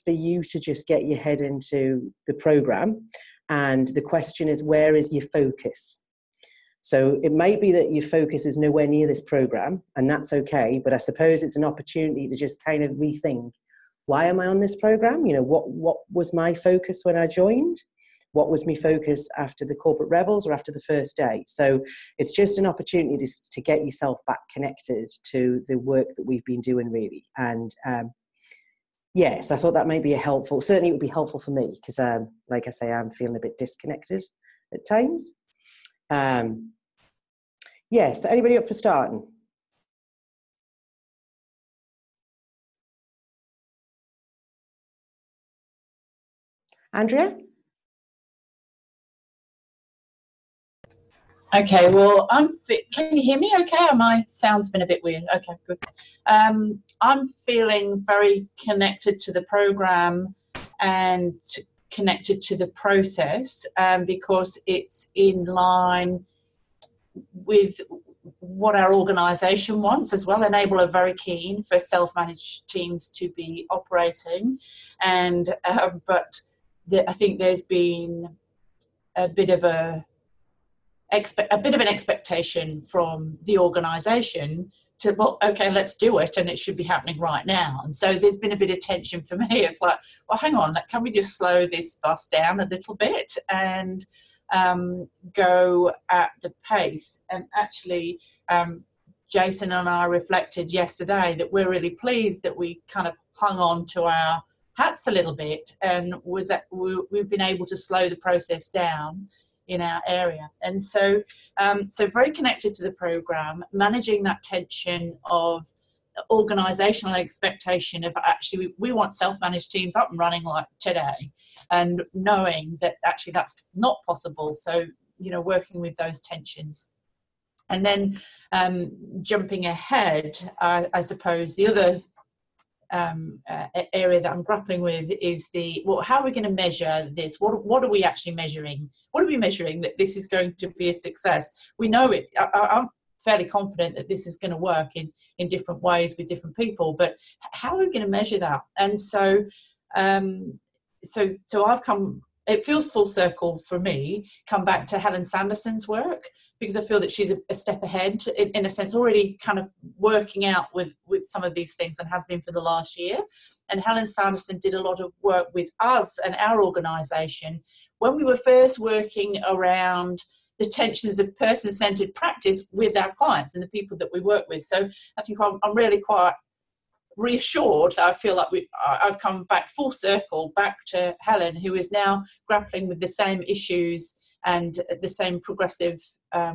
for you to just get your head into the program. And the question is, where is your focus? So it might be that your focus is nowhere near this program, and that's okay. But I suppose it's an opportunity to just kind of rethink, why am I on this program? You know, what was my focus when I joined? What was my focus after the Corporate Rebels or after the first day? So it's just an opportunity to get yourself back connected to the work that we've been doing, really. And yes, I thought that might be certainly it would be helpful for me, because like I say, I'm feeling a bit disconnected at times. So anybody up for starting? Andrea? Okay, well, can you hear me okay? My sound's been a bit weird. Okay, good. I'm feeling very connected to the program and connected to the process, because it's in line with what our organisation wants as well. Enable are very keen for self-managed teams to be operating, and but I think there's been a bit of an expectation from the organisation to, well, okay, let's do it, and it should be happening right now. And so there's been a bit of tension for me of like, well, hang on, can we just slow this bus down a little bit and go at the pace? And actually, Jason and I reflected yesterday that we're really pleased that we kind of hung on to our hats a little bit, and we've been able to slow the process down in our area. And so very connected to the program, managing that tension of organizational expectation of actually we want self-managed teams up and running like today, and knowing that actually that's not possible. So, you know, working with those tensions. And then jumping ahead, I suppose the other area that I'm grappling with is how are we going to measure this? What are we actually measuring? What are we measuring that this is going to be a success? We know it. I'm fairly confident that this is going to work in different ways with different people, but how are we going to measure that? And so I've come, it feels full circle for me, come back to Helen Sanderson's work, because I feel that she's a step ahead in a sense, already kind of working out with some of these things, and has been for the last year. And Helen Sanderson did a lot of work with us and our organisation when we were first working around the tensions of person-centred practice with our clients and the people that we work with. So I think I'm really quite reassured that I feel like I've come back full circle back to Helen, who is now grappling with the same issues and the same progressive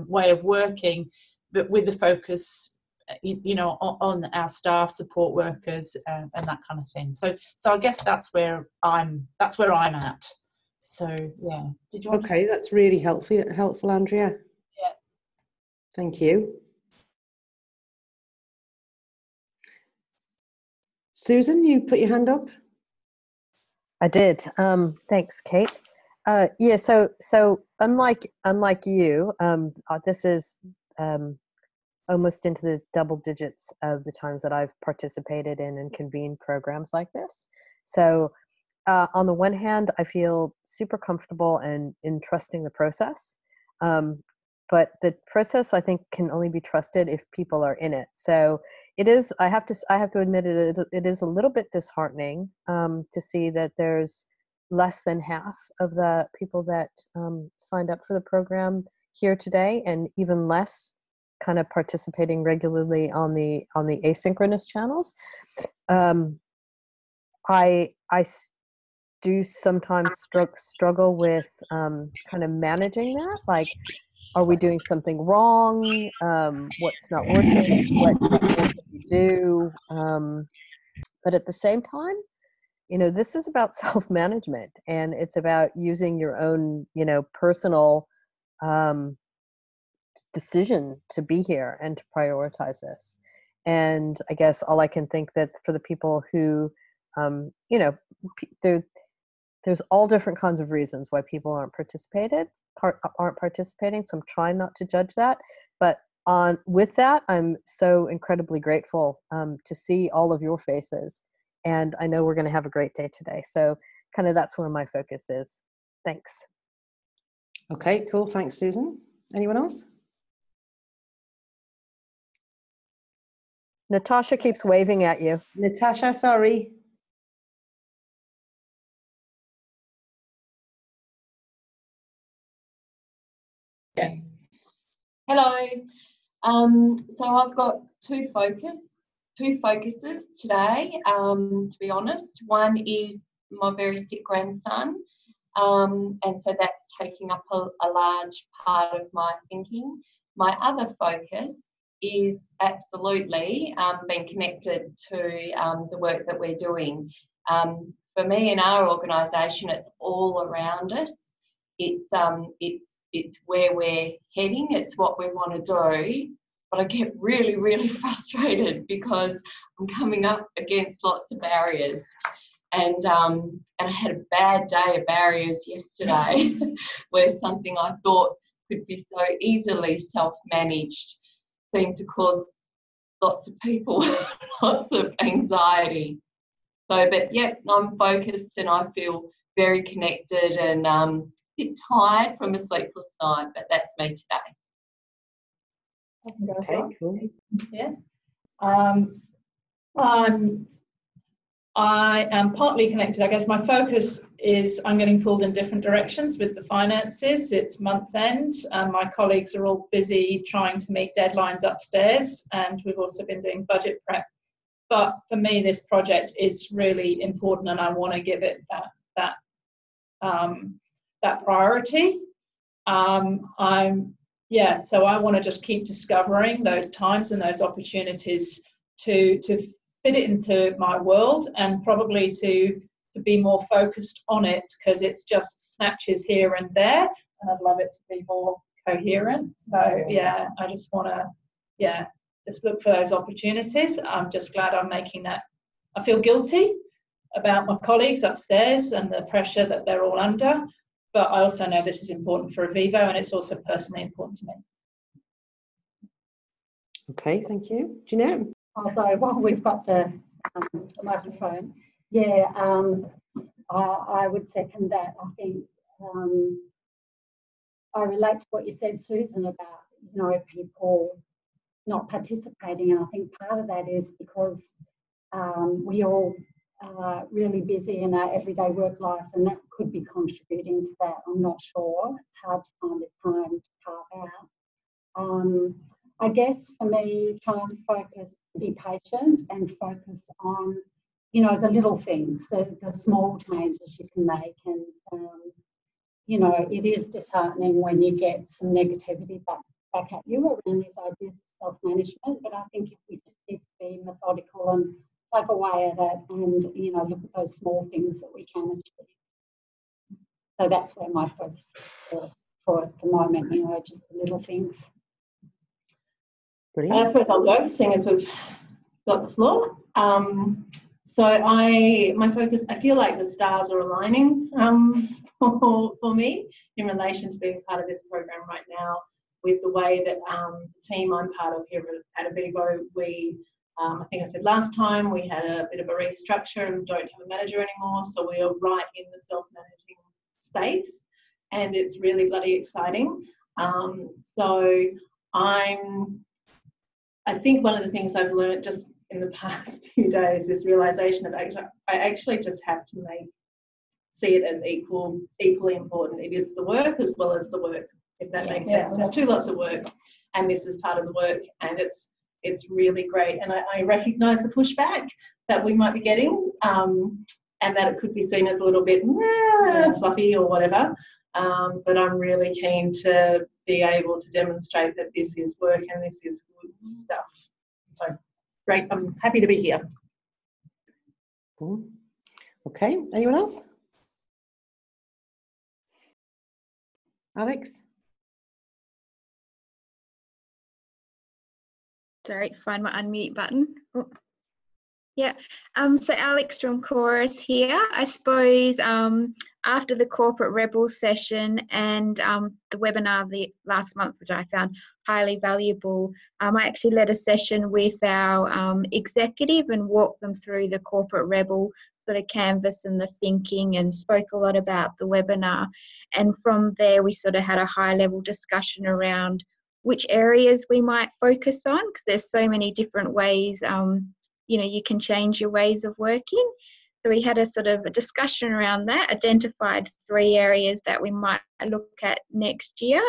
way of working, but with the focus, you know, on our staff, support workers, and that kind of thing. So I guess that's where I'm at. So yeah, did you want Okay, that's really helpful, Andrea. Yeah, thank you. Susan, you put your hand up. I did. Thanks, Kate. Yeah. So unlike you, this is almost into the double digits of the times that I've participated in and convened programs like this. So on the one hand, I feel super comfortable in trusting the process. But the process, I think, can only be trusted if people are in it. So it is, I have to admit it is a little bit disheartening to see that there's less than half of the people that signed up for the program here today, and even less kind of participating regularly on the asynchronous channels. I do sometimes struggle with kind of managing that. Like, are we doing something wrong? What's not working? What can we do? But at the same time, you know, this is about self-management, and it's about using your own, you know, personal decision to be here and to prioritize this. And I guess all I can think that for the people who, you know, there's all different kinds of reasons why people aren't participating. So I'm trying not to judge that. But with that, I'm so incredibly grateful to see all of your faces And I know we're going to have a great day today. So kind of that's where my focus is. Thanks. Okay, cool. Thanks, Susan. Anyone else? Natasha keeps waving at you. Natasha, sorry. Okay. Hello. So I've got two focuses today, to be honest. One is my very sick grandson, and so that's taking up a large part of my thinking. My other focus is absolutely being connected to the work that we're doing. For me in our organisation, it's all around us. It's where we're heading. It's what we want to do. But I get really, really frustrated because I'm coming up against lots of barriers. And I had a bad day of barriers yesterday where something I thought could be so easily self-managed seemed to cause lots of people lots of anxiety. So, but yeah, I'm focused and I feel very connected and a bit tired from a sleepless night, but that's me today. I can go as Okay, well. cool. Yeah. I am partly connected. I guess my focus is I'm getting pulled in different directions with the finances. It's month end and my colleagues are all busy trying to meet deadlines upstairs, and we've also been doing budget prep. But for me, this project is really important and I want to give it that priority. So I want to just keep discovering those times and those opportunities to fit it into my world, and probably to be more focused on it, because it's just snatches here and there, and I'd love it to be more coherent. So yeah, I just want to just look for those opportunities. I'm just glad I'm making that. I feel guilty about my colleagues upstairs and the pressure that they're all under, but I also know this is important for Avivo and it's also personally important to me. Okay, thank you. Jeanette? Although while we've got the microphone, yeah, I would second that. I think I relate to what you said, Susan, about, you know, people not participating, and I think part of that is because we all are really busy in our everyday work lives, and that could be contributing to that. I'm not sure. It's hard to find the time to carve out. I guess for me, trying to focus, be patient and focus on, you know, the little things, the small changes you can make. And, you know, it is disheartening when you get some negativity back at you around these ideas of self-management. But I think if we just need to be methodical and plug away at it and, you know, look at those small things that we can achieve. So that's where my focus is for the moment, you know, just the little things. Brilliant. I suppose I'll go, seeing as we've got the floor. So my focus, I feel like the stars are aligning for me in relation to being part of this program right now, with the way that the team I'm part of here at Avivo, we, I think I said last time, we had a bit of a restructure and don't have a manager anymore, so we are right in the self-managing space, and it's really bloody exciting. So I think one of the things I've learned just in the past few days is realisation of I actually just have to see it as equally important. It is the work as well as the work, if that makes sense. There's two lots of work, and this is part of the work, and it's really great. And I recognise the pushback that we might be getting, and that it could be seen as a little bit fluffy or whatever. But I'm really keen to be able to demonstrate that this is work and this is good stuff. So great, I'm happy to be here. Cool. Okay, anyone else? Alex? Sorry, find my unmute button. Oh. Yeah, so Alex from Chorus here. I suppose after the Corporate Rebels session and the webinar the last month, which I found highly valuable, I actually led a session with our executive and walked them through the Corporate Rebel sort of canvas and the thinking, and spoke a lot about the webinar. And from there, we sort of had a high-level discussion around which areas we might focus on, because there's so many different ways, you know, you can change your ways of working. So we had a sort of a discussion around that, identified 3 areas that we might look at next year.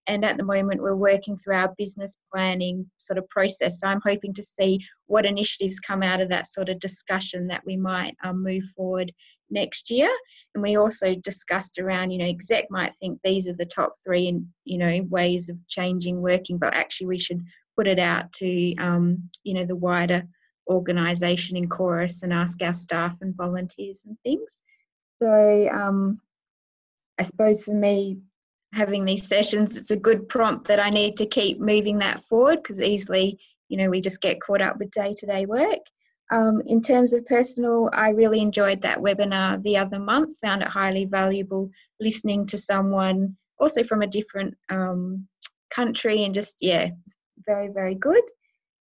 And at the moment, we're working through our business planning sort of process. So I'm hoping to see what initiatives come out of that sort of discussion that we might move forward next year. And we also discussed around, you know, exec might think these are the top 3, you know, ways of changing working, but actually we should put it out to, you know, the wider organisation in chorus and ask our staff and volunteers and things. So I suppose for me, having these sessions, it's a good prompt that I need to keep moving that forward, because easily, you know, we just get caught up with day-to-day work. In terms of personal, I really enjoyed that webinar the other month, found it highly valuable, listening to someone also from a different country, and just, yeah, very, very good.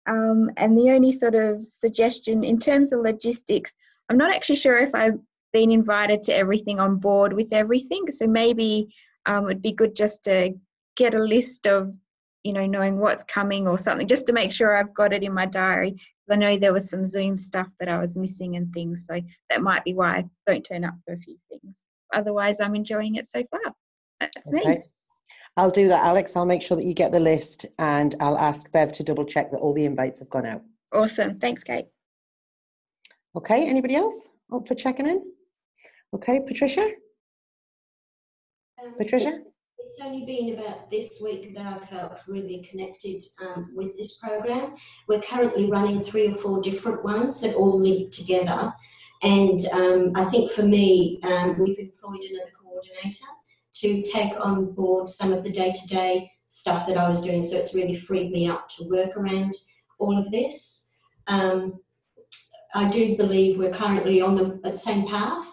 And the only sort of suggestion in terms of logistics, I'm not actually sure if I've been invited to everything, on board with everything. So maybe it'd be good just to get a list of, you know, knowing what's coming or something, just to make sure I've got it in my diary. Because I know there was some Zoom stuff that I was missing and things. So that might be why I don't turn up for a few things. Otherwise, I'm enjoying it so far. That's me. I'll do that, Alex. I'll make sure that you get the list, and I'll ask Bev to double check that all the invites have gone out. Awesome. Thanks, Kate. Okay, anybody else up for checking in? Okay, Patricia? Patricia? So it's only been about this week that I've felt really connected with this program. We're currently running 3 or 4 different ones that all link together. And I think for me, we've employed another coordinator to take on board some of the day-to-day stuff that I was doing. So it's really freed me up to work around all of this. I do believe we're currently on the same path,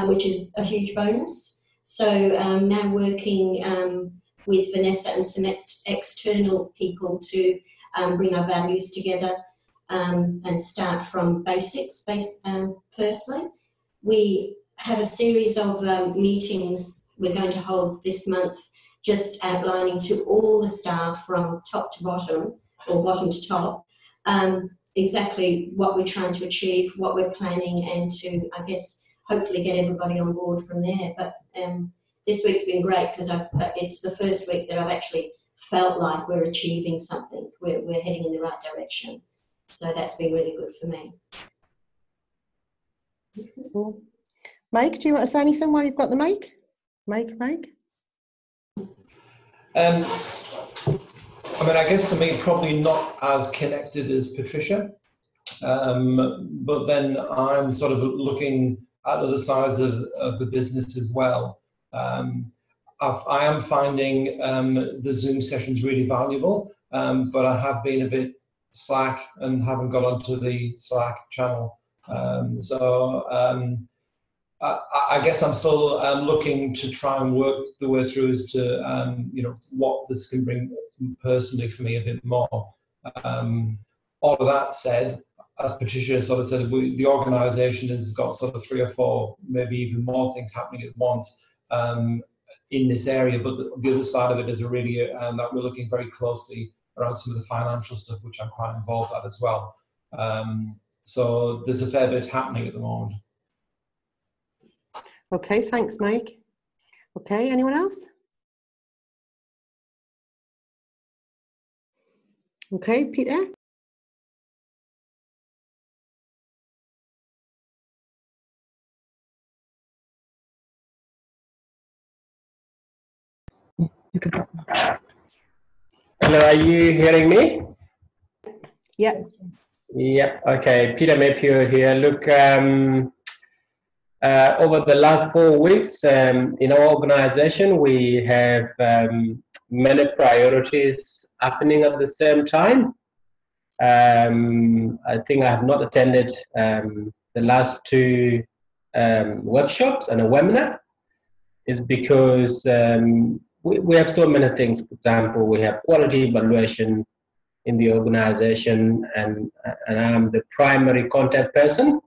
which is a huge bonus. So now working with Vanessa and some external people to bring our values together and start from basics firstly. We have a series of meetings we're going to hold this month, just outlining to all the staff from top to bottom, or bottom to top, exactly what we're trying to achieve, what we're planning, and to, I guess, hopefully get everybody on board from there. But this week's been great, because it's the first week that I've actually felt like we're achieving something. We're heading in the right direction. So that's been really good for me. Cool. Mike, do you want to say anything while you've got the mic? Mike? I mean, I guess for me, probably not as connected as Patricia, but then I'm sort of looking at other sides of the business as well. I am finding the Zoom sessions really valuable, but I have been a bit slack and haven't got onto the Slack channel. I guess I'm still looking to try and work the way through as to you know, what this can bring personally for me a bit more. All of that said, as Patricia sort of said, the organisation has got sort of 3 or 4, maybe even more things happening at once in this area. But the other side of it is really that we're looking very closely around some of the financial stuff, which I'm quite involved at as well. So there's a fair bit happening at the moment. Okay, thanks, Mike. Okay, anyone else? Okay, Peter? Hello, are you hearing me? Yeah. Yeah, okay. Peter Maypure here. Look, over the last 4 weeks in our organization, we have many priorities happening at the same time. I think I have not attended the last 2 workshops and a webinar. is because we have so many things. For example, we have quality evaluation in the organization, and I'm the primary contact person.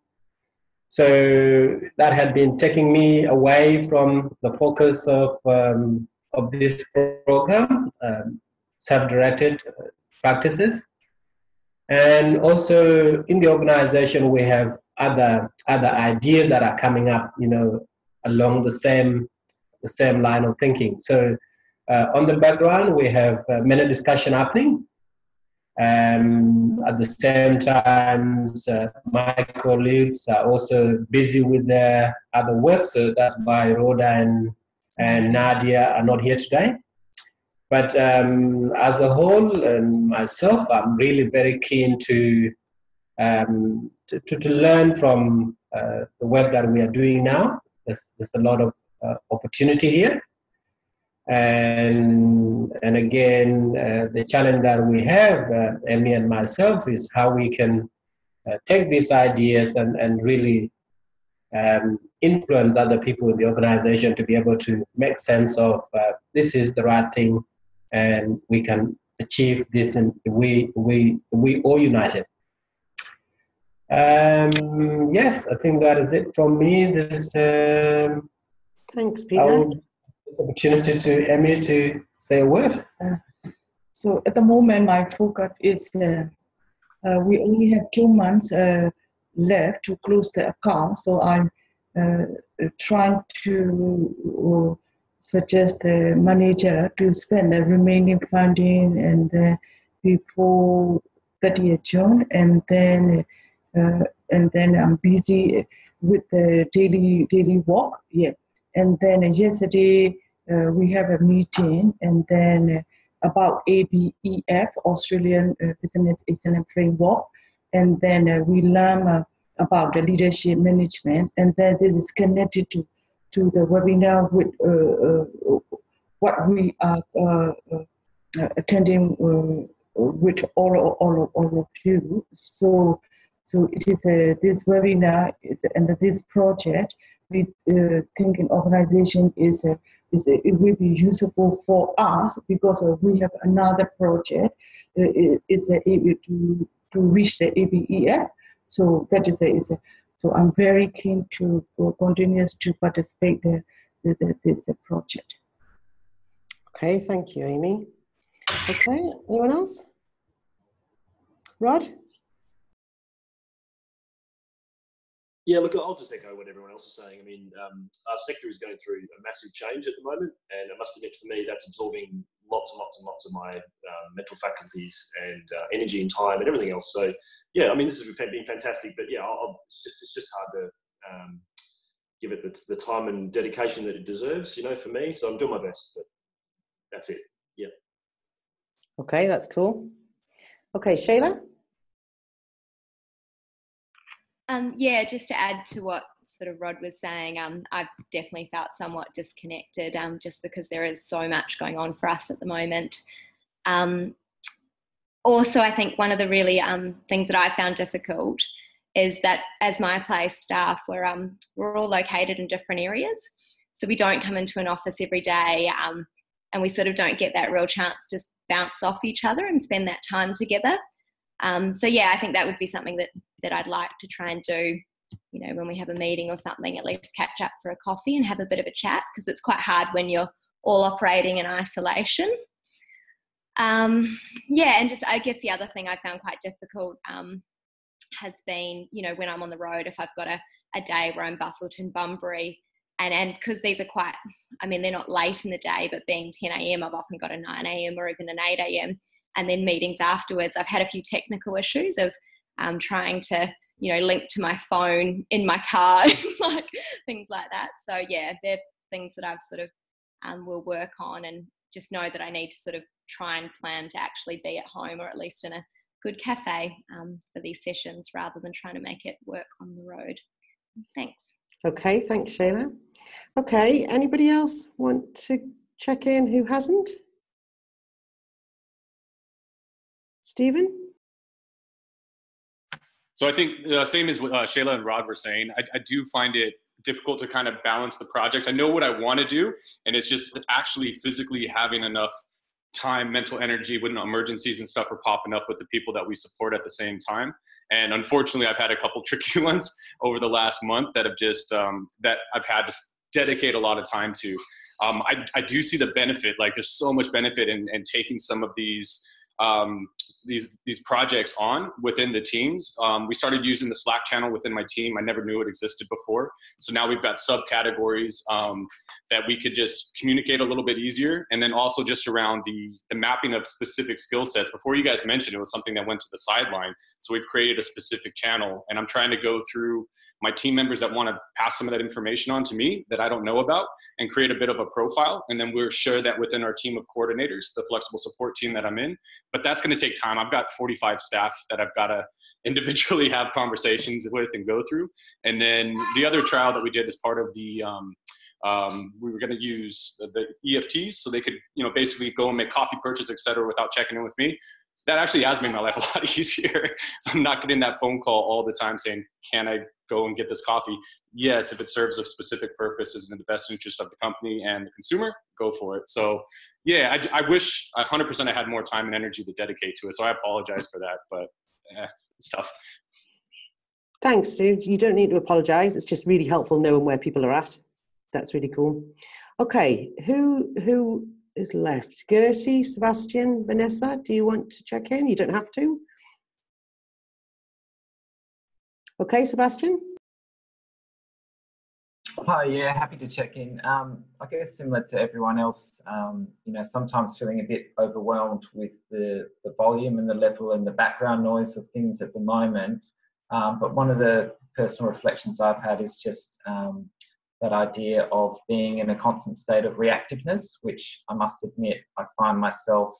So that had been taking me away from the focus of this program, self-directed practices. And also in the organization, we have other ideas that are coming up, along the same line of thinking. So on the background, we have many discussion happening. At the same time, my colleagues are also busy with their other work, so that's why Rhoda and Nadia are not here today. But as a whole, and myself, I'm really very keen to learn from the work that we are doing now. There's a lot of opportunity here. And again, the challenge that we have, Emmy and myself, is how we can take these ideas and really influence other people in the organization to be able to make sense of this is the right thing, and we can achieve this, and we all united. Yes, I think that is it from me. Thanks, Peter. This opportunity to Emmy to say a word. So at the moment, my focus is we only have 2 months left to close the account. So I'm trying to suggest the manager to spend the remaining funding and before 30th June, and then I'm busy with the daily work. Yeah. And then yesterday we have a meeting, and then about ABEF, Australian Business Excellence Framework, and then we learn about the leadership management, and then this is connected to the webinar with what we are attending with all of you. So it is this webinar and this project. We think an organization it will be useful for us because we have another project is able to reach the ABEF. So that is so I'm very keen to continue to participate in this project. Okay, thank you, Amy. Okay, anyone else? Rod? Yeah, look, I'll just echo what everyone else is saying. I mean, our sector is going through a massive change at the moment, and I must admit, for me, that's absorbing lots and lots and lots of my mental faculties and energy and time and everything else. So, yeah, I mean, this has been fantastic, but yeah, it's just hard to give it the time and dedication that it deserves, for me. So I'm doing my best, but that's it. Yeah. Okay, that's cool. Okay, Shayla? Yeah, just to add to what sort of Rod was saying, I've definitely felt somewhat disconnected just because there is so much going on for us at the moment. Also, I think one of the really things that I found difficult is that as my place staff, we're all located in different areas. So we don't come into an office every day, and we sort of don't get that real chance to bounce off each other and spend that time together. So yeah, I think that would be something that I'd like to try and do, when we have a meeting or something, at least catch up for a coffee and have a bit of a chat, because it's quite hard when you're all operating in isolation. Yeah, and just I guess the other thing I found quite difficult has been, when I'm on the road, if I've got a day where I'm Busselton, Bunbury, and because these are quite, they're not late in the day, but being 10 a.m, I've often got a 9 a.m. or even an 8 a.m. and then meetings afterwards. I've had a few technical issues of trying to, link to my phone in my car, like things like that. So yeah, they're things that I've sort of will work on, and just know that I need to sort of try and plan to actually be at home or at least in a good cafe for these sessions rather than trying to make it work on the road. Thanks. Okay, thanks, Shayla. Okay, anybody else want to check in who hasn't? Stephen? So I think the same as what Shayla and Rod were saying, I do find it difficult to kind of balance the projects. I know what I want to do, and it's just actually physically having enough time, mental energy when emergencies and stuff are popping up with the people that we support at the same time. And unfortunately, I've had a couple tricky ones over the last month that have just that I've had to dedicate a lot of time to. I do see the benefit. Like, there's so much benefit in taking some of these projects on within the teams. We started using the Slack channel within my team. I never knew it existed before. So now we've got subcategories that we could just communicate a little bit easier. And then also just around the mapping of specific skill sets. Before you guys mentioned, it was something that went to the sideline. So we've created a specific channel, and I'm trying to go through my team members that want to pass some of that information on to me that I don't know about and create a bit of a profile. And then we'll share that within our team of coordinators, the flexible support team that I'm in. But that's going to take time. I've got 45 staff that I've got to individually have conversations with and go through. And then the other trial that we did as part of the, we were going to use the EFTs so they could, basically go and make coffee purchases, et cetera, without checking in with me. That actually has made my life a lot easier. So I'm not getting that phone call all the time saying, can I go and get this coffee? Yes, if it serves a specific purpose, is in the best interest of the company and the consumer, go for it. So yeah, I wish 100% I had more time and energy to dedicate to it. So I apologize for that, but it's tough. Thanks, Stu. You don't need to apologize. It's just really helpful knowing where people are at. That's really cool. Okay, who is left? Gertie, Sebastian, Vanessa, do you want to check in? You don't have to. Okay, Sebastian? Hi, yeah, happy to check in. I guess similar to everyone else, sometimes feeling a bit overwhelmed with the volume and the level and the background noise of things at the moment. But one of the personal reflections I've had is just that idea of being in a constant state of reactiveness, which I must admit, I find myself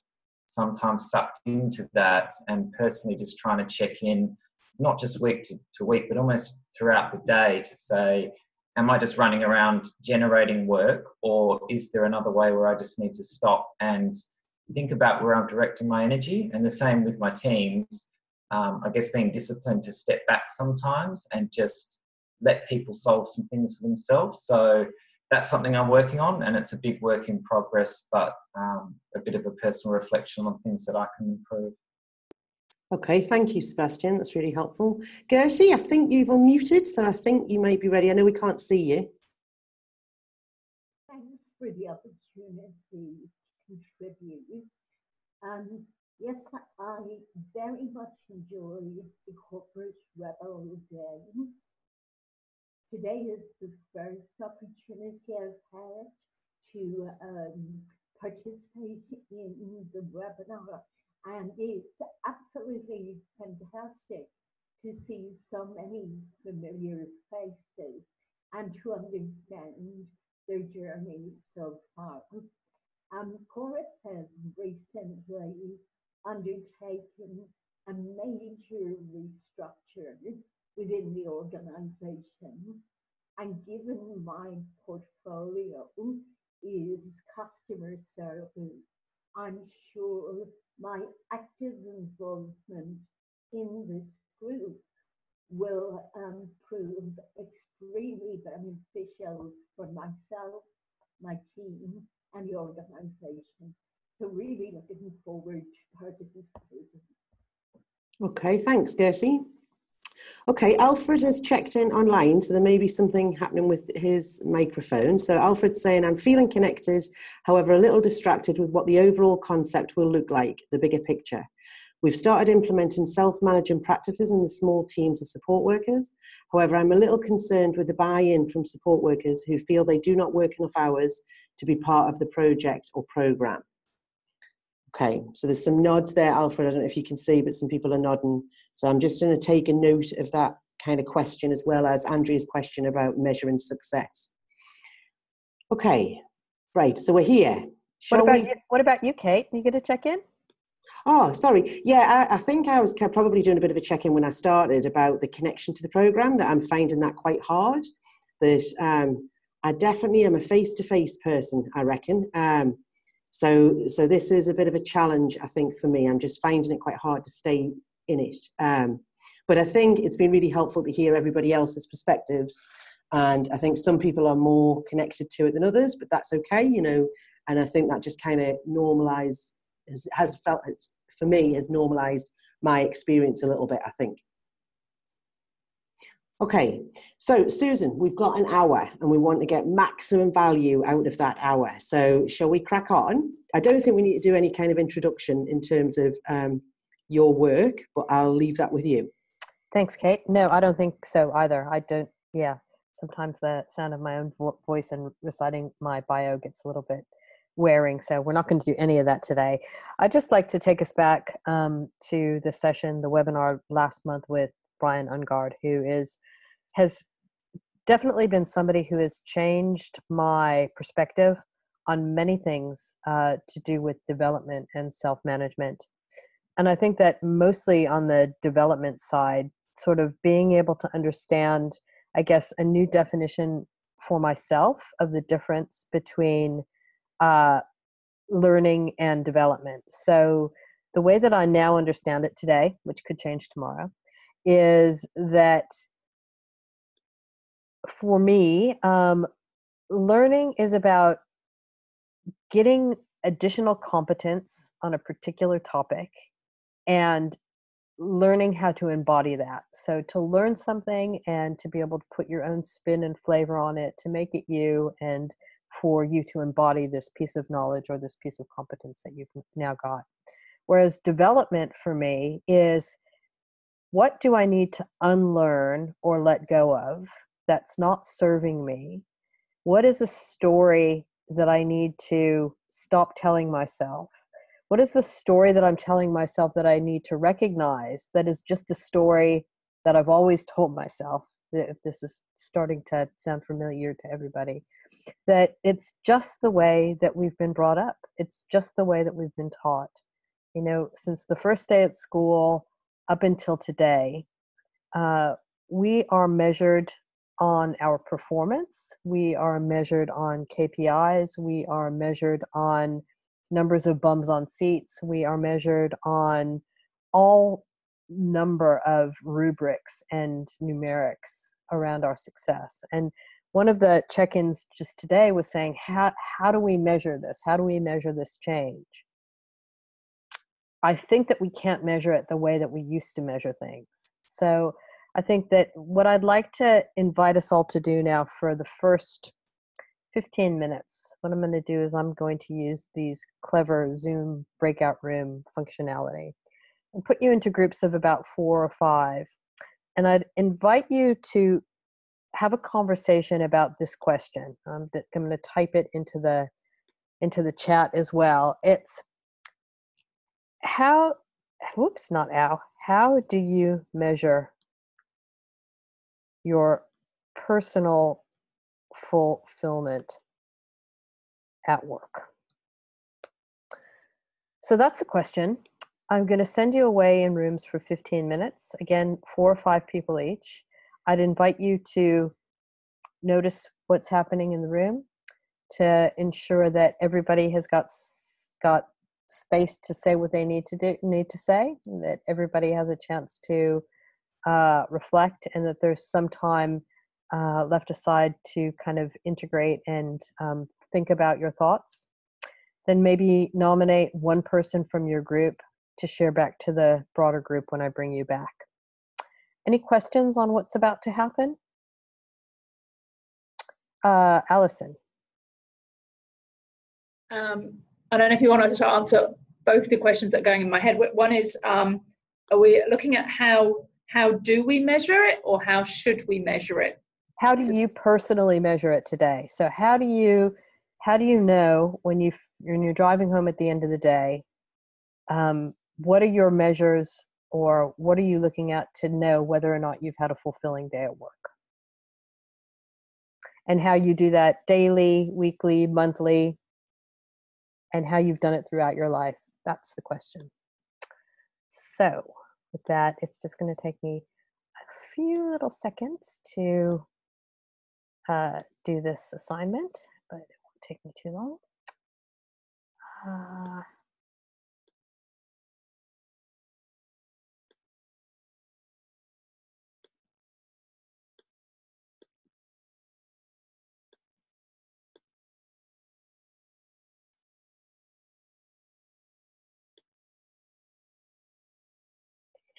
sometimes sucked into that, and personally just trying to check in, not just week to week, but almost throughout the day to say, am I just running around generating work, or is there another way where I just need to stop and think about where I'm directing my energy? And the same with my teams, I guess being disciplined to step back sometimes and just let people solve some things for themselves. So that's something I'm working on, and it's a big work in progress, but a bit of a personal reflection on things that I can improve. Okay, thank you, Sebastian. That's really helpful. Gertie, I think you've unmuted, so I think you may be ready. I know we can't see you. Thanks for the opportunity to contribute. Yes, I very much enjoyed the Corporate Rebel Day. Today is the first opportunity I've had to participate in the webinar, and it's absolutely fantastic to see so many familiar faces and to understand their journeys so far. Chorus has recently undertaken a major restructure within the organization, and given my portfolio is customer service, I'm sure my active involvement in this group will prove extremely beneficial for myself, my team, and the organization. So really looking forward to participating. Okay, thanks, Gertie. Okay, Alfred has checked in online, so there may be something happening with his microphone. So Alfred's saying, I'm feeling connected, however, a little distracted with what the overall concept will look like, the bigger picture. We've started implementing self-managing practices in the small teams of support workers. However, I'm a little concerned with the buy-in from support workers who feel they do not work enough hours to be part of the project or program. Okay, so there's some nods there, Alfred. I don't know if you can see, but some people are nodding. So I'm just going to take a note of that kind of question, as well as Andrea's question about measuring success. Okay, right, so we're here. What about you, Kate? Are you going to check in? Oh, sorry. Yeah, I think I was probably doing a bit of a check-in when I started about the connection to the program, that I'm finding that quite hard. That I definitely am a face-to-face person, I reckon. So this is a bit of a challenge, I think, for me. I'm just finding it quite hard to stay in it. But I think it's been really helpful to hear everybody else's perspectives And I think some people are more connected to it than others, but that's okay, you know. And I think that just kind of has felt, for me, has normalized my experience a little bit, I think. Okay, so Susan, we've got an hour and we want to get maximum value out of that hour. So shall we crack on? I don't think we need to do any kind of introduction in terms of your work, but I'll leave that with you. Thanks, Kate. No, I don't think so either. I don't, yeah. Sometimes the sound of my own voice and reciting my bio gets a little bit wearing, so we're not going to do any of that today. I'd just like to take us back to the session, the webinar last month with Brian Ungard, who has definitely been somebody who has changed my perspective on many things to do with development and self-management. And I think that mostly on the development side, sort of being able to understand, I guess, a new definition for myself of the difference between learning and development. So the way that I now understand it today, which could change tomorrow, is that for me, learning is about getting additional competence on a particular topic and learning how to embody that. So to learn something and to be able to put your own spin and flavor on it, to make it you, and for you to embody this piece of knowledge or this piece of competence that you've now got. Whereas development for me is, what do I need to unlearn or let go of that's not serving me? What is a story that I need to stop telling myself? What is the story that I'm telling myself that I need to recognize that is just a story that I've always told myself? If this is starting to sound familiar to everybody, that it's just the way that we've been brought up. It's just the way that we've been taught. You know, since the first day at school up until today, we are measured on our performance. We are measured on KPIs. We are measured on numbers of bums on seats. We are measured on all number of rubrics and numerics around our success. And one of the check-ins just today was saying, how do we measure this? How do we measure this change? I think that we can't measure it the way that we used to measure things. So I think that what I'd like to invite us all to do now for the first 15 minutes, what I'm going to do is I'm going to use these clever Zoom breakout room functionality and put you into groups of about 4 or 5. And I'd invite you to have a conversation about this question. I'm going to type it into the chat as well. It's how do you measure your personal fulfillment at work? So that's the question. I'm going to send you away in rooms for 15 minutes. Again, 4 or 5 people each. I'd invite you to notice what's happening in the room, to ensure that everybody has got space to say what they need to say, that everybody has a chance to reflect, and that there's some time left aside to kind of integrate and think about your thoughts. Then maybe nominate one person from your group to share back to the broader group when I bring you back. Any questions on what's about to happen? Alison. I don't know if you want to answer both the questions that are going in my head. One is, are we looking at how do we measure it, or how should we measure it? How do you personally measure it today? So how do you know when you're driving home at the end of the day, what are your measures, or what are you looking at to know whether or not you've had a fulfilling day at work? And how you do that daily, weekly, monthly, and how you've done it throughout your life. That's the question. So with that, it's just going to take me a few little seconds to do this assignment, but it won't take me too long.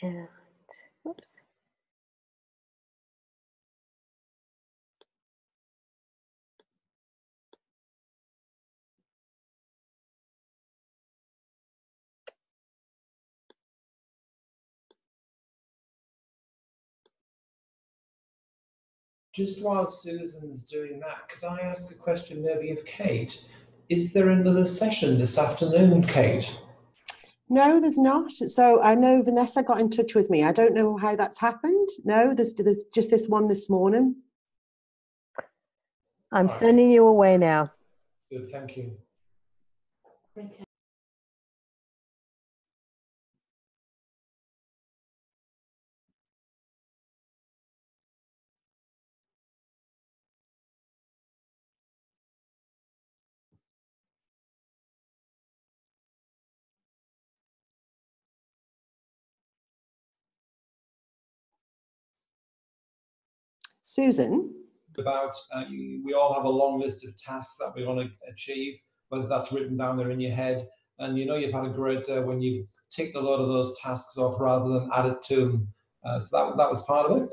And, whoops. Just while Susan's doing that, could I ask a question maybe of Kate? Is there another session this afternoon, Kate? No, there's not. So I know Vanessa got in touch with me. I don't know how that's happened. No, there's just this one this morning. I'm sending you away now. Good, thank you. Okay. Susan? About we all have a long list of tasks that we want to achieve, whether that's written down there in your head, and you know you've had a great day when you've ticked a lot of those tasks off rather than added to them. So that was part of it.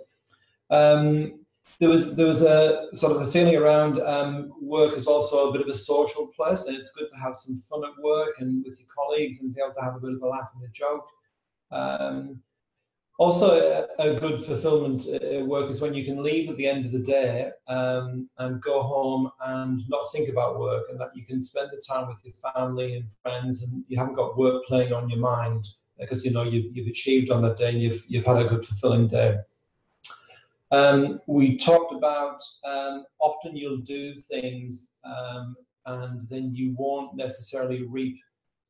There was a sort of a feeling around work is also a bit of a social place, and it's good to have some fun at work and with your colleagues and be able to have a bit of a laugh and a joke. Also, a good fulfillment work is when you can leave at the end of the day and go home and not think about work, and that you can spend the time with your family and friends, and you haven't got work playing on your mind because you know you've achieved on that day and you've had a good fulfilling day. We talked about often you'll do things and then you won't necessarily reap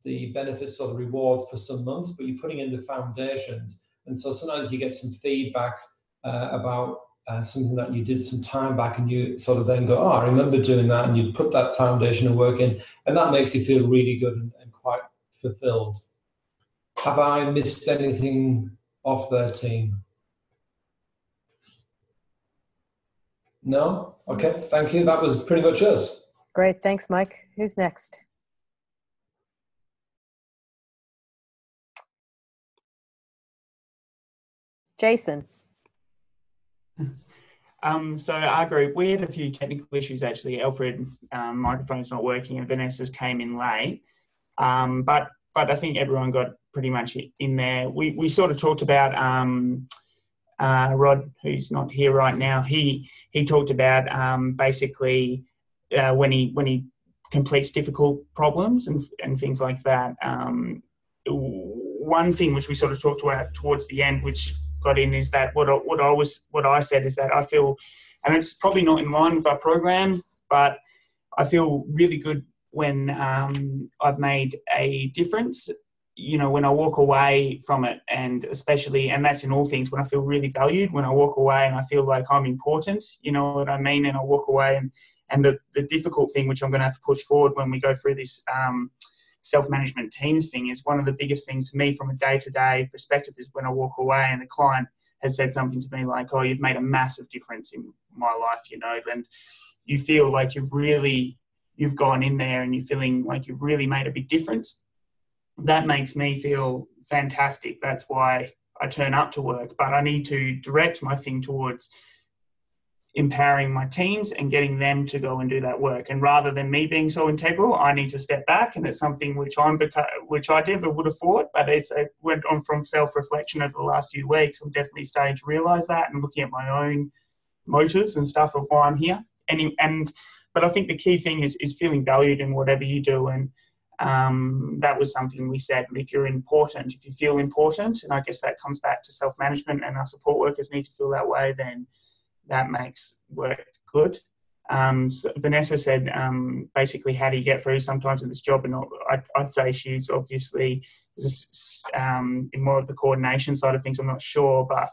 the benefits or the rewards for some months, but you're putting in the foundations. And so sometimes you get some feedback about something that you did some time back, and you sort of then go, oh, I remember doing that, and you put that foundation of work in, and that makes you feel really good and quite fulfilled. Have I missed anything off their team? No? Okay, thank you. That was pretty much us. Great, thanks, Mike. Who's next? Jason. So our group, we had a few technical issues actually. Alfred, microphone's not working, and Vanessa's came in late. But I think everyone got pretty much in there. We sort of talked about Rod, who's not here right now. He talked about basically when he completes difficult problems and things like that. One thing which we sort of talked about towards the end, which got in, is that what I said is that I feel, and it's probably not in line with our program, but I feel really good when I've made a difference. You know, when I walk away from it, and especially, and that's in all things, when I feel really valued, when I walk away and I feel like I'm important, you know what I mean? And I walk away and the difficult thing, which I'm going to have to push forward when we go through this self-management teams thing, is one of the biggest things for me from a day-to-day perspective is when I walk away and a client has said something to me like, oh, you've made a massive difference in my life, you know, and you feel like you've gone in there and you're feeling like you've really made a big difference. That makes me feel fantastic. That's why I turn up to work, but I need to direct my thing towards empowering my teams and getting them to go and do that work. And rather than me being so integral, I need to step back, and it's something which I never would have thought, but it went on from self-reflection over the last few weeks. I'm definitely starting to realise that and looking at my own motives and stuff of why I'm here. But I think the key thing is feeling valued in whatever you do, and that was something we said. If you're important, if you feel important, and I guess that comes back to self-management, and our support workers need to feel that way, then that makes work good. So Vanessa said, basically, how do you get through sometimes in this job? And I'd say she's obviously in more of the coordination side of things. I'm not sure, but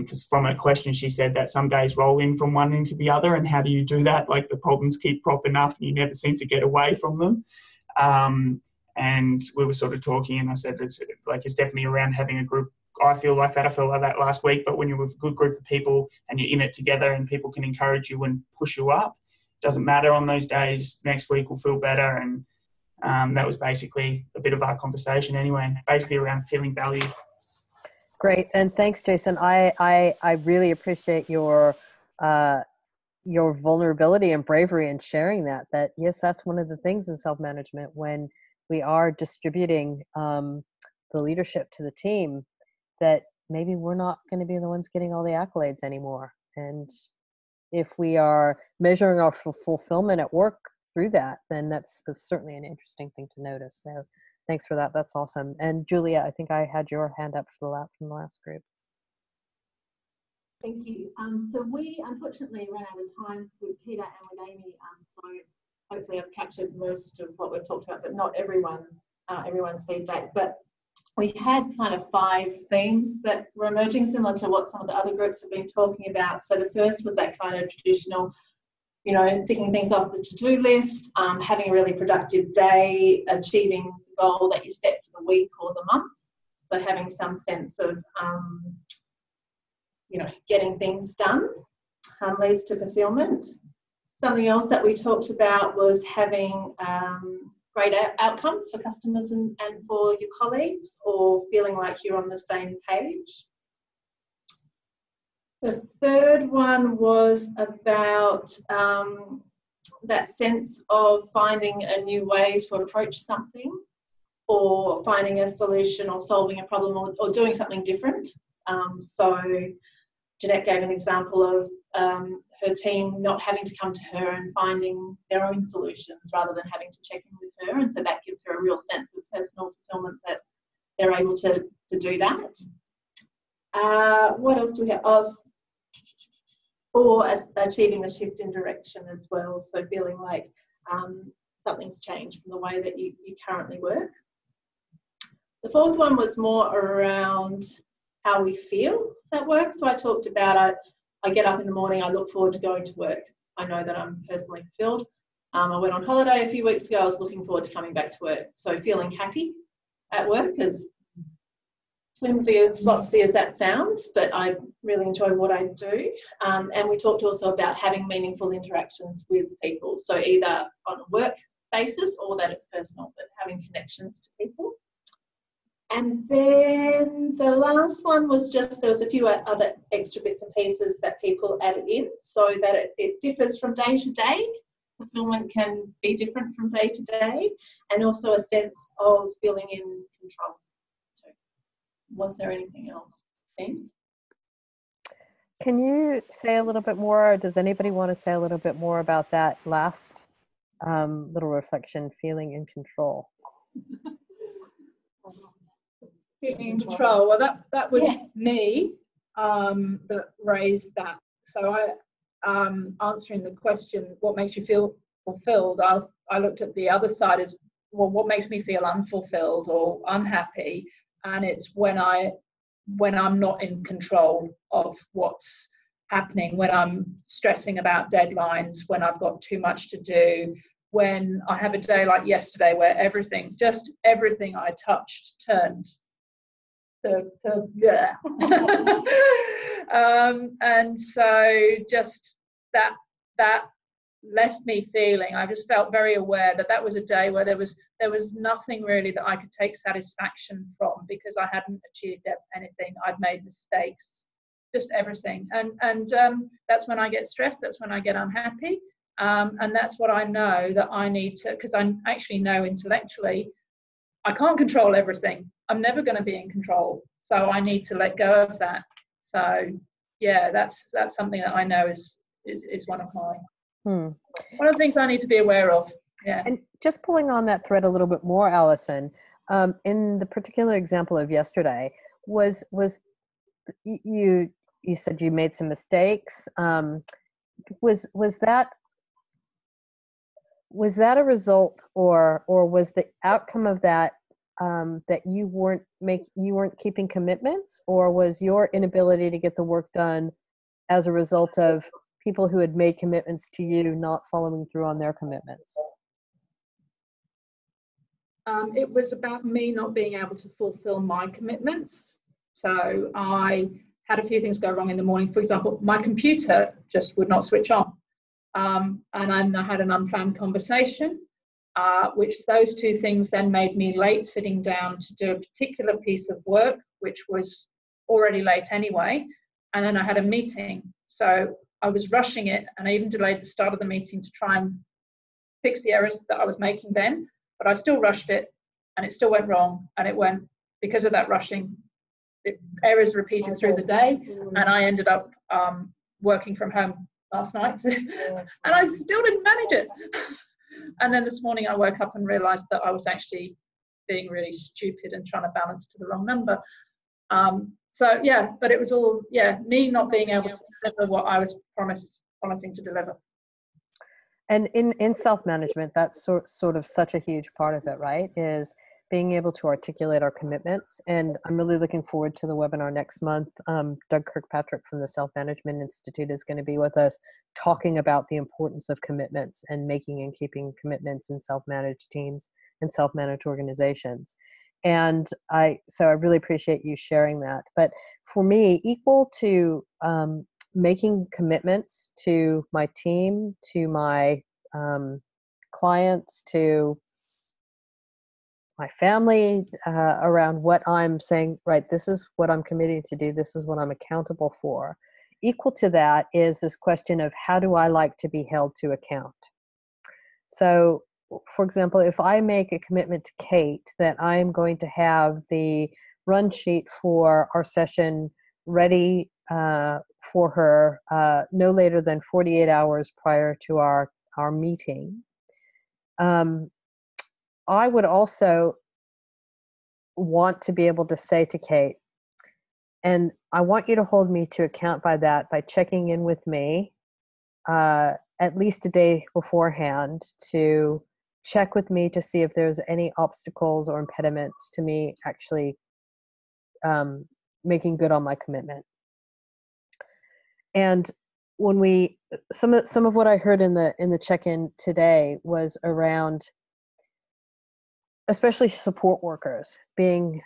because from her question, she said that some days roll in from one into the other, and how do you do that? Like, the problems keep propping up and you never seem to get away from them. And we were sort of talking, and I said it's definitely around having a group. I feel like that last week, but when you're with a good group of people and you're in it together and people can encourage you and push you up, doesn't matter on those days, next week will feel better. And that was basically a bit of our conversation anyway, basically around feeling valued. Great, and thanks, Jason. I really appreciate your vulnerability and bravery in sharing that. That yes, that's one of the things in self-management when we are distributing the leadership to the team, that maybe we're not going to be the ones getting all the accolades anymore. And if we are measuring our fulfillment at work through that, then that's certainly an interesting thing to notice. So thanks for that. That's awesome. And Julia, I think I had your hand up from the last group. Thank you. So we unfortunately ran out of time with Peter and with Amy. So hopefully I've captured most of what we've talked about, but not everyone's feedback. But we had kind of 5 themes that were emerging, similar to what some of the other groups have been talking about. So the first was that kind of traditional, you know, ticking things off the to-do list, having a really productive day, achieving the goal that you set for the week or the month. So having some sense of, you know, getting things done leads to fulfillment. Something else that we talked about was having great outcomes for customers and for your colleagues, or feeling like you're on the same page. The third one was about that sense of finding a new way to approach something, or finding a solution, or solving a problem, or doing something different. So Jeanette gave an example of her team not having to come to her and finding their own solutions rather than having to check in with her. And so that gives her a real sense of personal fulfillment that they're able to do that. What else do we have? Or achieving a shift in direction as well. So feeling like something's changed from the way that you currently work. The fourth one was more around how we feel at work. So I talked about I get up in the morning, I look forward to going to work. I know that I'm personally fulfilled. I went on holiday a few weeks ago, I was looking forward to coming back to work. So feeling happy at work, as flimsy and flopsy as that sounds, but I really enjoy what I do. And we talked also about having meaningful interactions with people. So either on a work basis or that it's personal, but having connections to people. And then the last one was just, there was a few other extra bits and pieces that people added in, so that it differs from day to day. Fulfillment can be different from day to day, and also a sense of feeling in control. So was there anything else? James? Can you say a little bit more, or does anybody want to say a little bit more about that last little reflection, feeling in control? Feeling in control. Well, that was me that raised that. So I answering the question, what makes you feel fulfilled? I looked at the other side as, well, what makes me feel unfulfilled or unhappy? And it's when I'm not in control of what's happening, when I'm stressing about deadlines, when I've got too much to do, when I have a day like yesterday where everything I touched turned to yeah. And so just that left me feeling, I just felt very aware that was a day where there was nothing really that I could take satisfaction from, because I hadn't achieved anything. I'd made mistakes, just everything. And that's when I get stressed, that's when I get unhappy. And that's what I know that I need to, because I actually know intellectually I can't control everything. I'm never going to be in control. So I need to let go of that. So yeah, that's something that I know is one of my one of the things I need to be aware of. Yeah. And just pulling on that thread a little bit more, Alison, in the particular example of yesterday, was you said you made some mistakes. Was that a result, or was the outcome of that that you weren't keeping commitments, or was your inability to get the work done as a result of people who had made commitments to you not following through on their commitments? It was about me not being able to fulfill my commitments. So I had a few things go wrong in the morning. For example, my computer just would not switch on. And I had an unplanned conversation, which those two things then made me late sitting down to do a particular piece of work, which was already late anyway. And then I had a meeting. So I was rushing it, and I even delayed the start of the meeting to try and fix the errors that I was making then. But I still rushed it, and it still went wrong. And it went, because of that rushing, errors repeated through the day. And I ended up working from home last night. And I still didn't manage it. And then this morning I woke up and realized that I was actually being really stupid and trying to balance to the wrong number. So yeah, but it was all, yeah, me not being able to deliver what I was promising to deliver. And in self-management, that's sort of such a huge part of it, right? Is being able to articulate our commitments. And I'm really looking forward to the webinar next month. Doug Kirkpatrick from the Self-Management Institute is going to be with us talking about the importance of commitments and making and keeping commitments in self-managed teams and self-managed organizations. And so I really appreciate you sharing that. But for me, equal to making commitments to my team, to my clients, to my family, around what I'm saying, right, this is what I'm committing to do, this is what I'm accountable for. Equal to that is this question of, how do I like to be held to account? So, for example, if I make a commitment to Kate that I am going to have the run sheet for our session ready for her no later than 48 hours prior to our meeting, I would also want to be able to say to Kate, and I want you to hold me to account by that, by checking in with me at least a day beforehand to check with me to see if there's any obstacles or impediments to me actually making good on my commitment. And when some of what I heard in the check-in today was around, especially support workers being,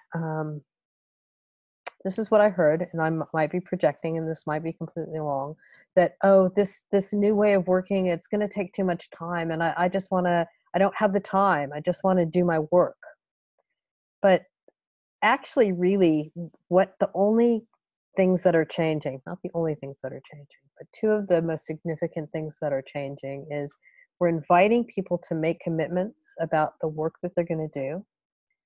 this is what I heard, and I might be projecting, and this might be completely wrong, that, oh, this new way of working, it's going to take too much time, and I don't have the time, I just want to do my work. But actually, really, the only things that are changing, not the only things that are changing, but two of the most significant things that are changing is we're inviting people to make commitments about the work that they're going to do.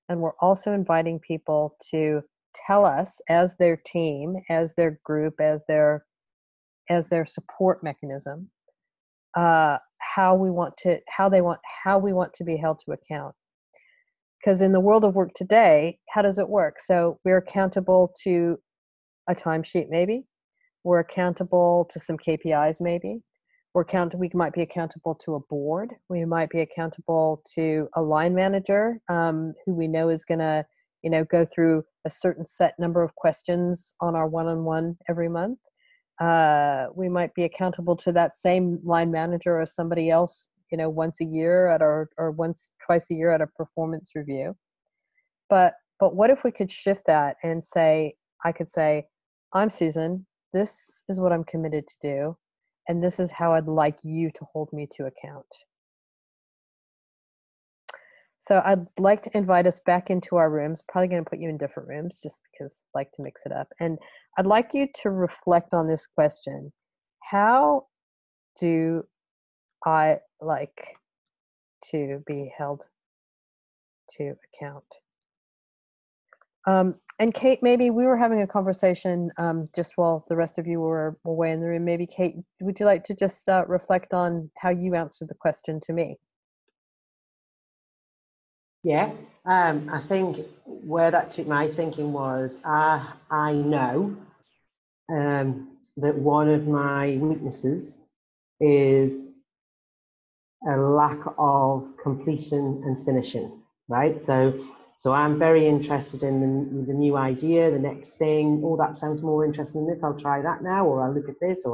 And we're also inviting people to tell us, as their team, as their group, as their support mechanism, how we want to be held to account. Because in the world of work today, how does it work? So we're accountable to a timesheet, maybe. We're accountable to some KPIs, maybe. We might be accountable to a board. We might be accountable to a line manager who we know is going to, go through a certain set number of questions on our one-on-one every month. We might be accountable to that same line manager or somebody else, once a year or twice a year at a performance review. But what if we could shift that and say, I could say, I'm Susan, this is what I'm committed to do, and this is how I'd like you to hold me to account. So I'd like to invite us back into our rooms, probably going to put you in different rooms just because I like to mix it up. And I'd like you to reflect on this question. How do I like to be held to account? And Kate, maybe we were having a conversation just while the rest of you were away in the room. Maybe Kate, would you like to just reflect on how you answered the question to me? Yeah, I think where that took my thinking was, I know that one of my weaknesses is a lack of completion and finishing, right? So I'm very interested in the new idea, the next thing. Oh, that sounds more interesting than this. I'll try that now, or I'll look at this,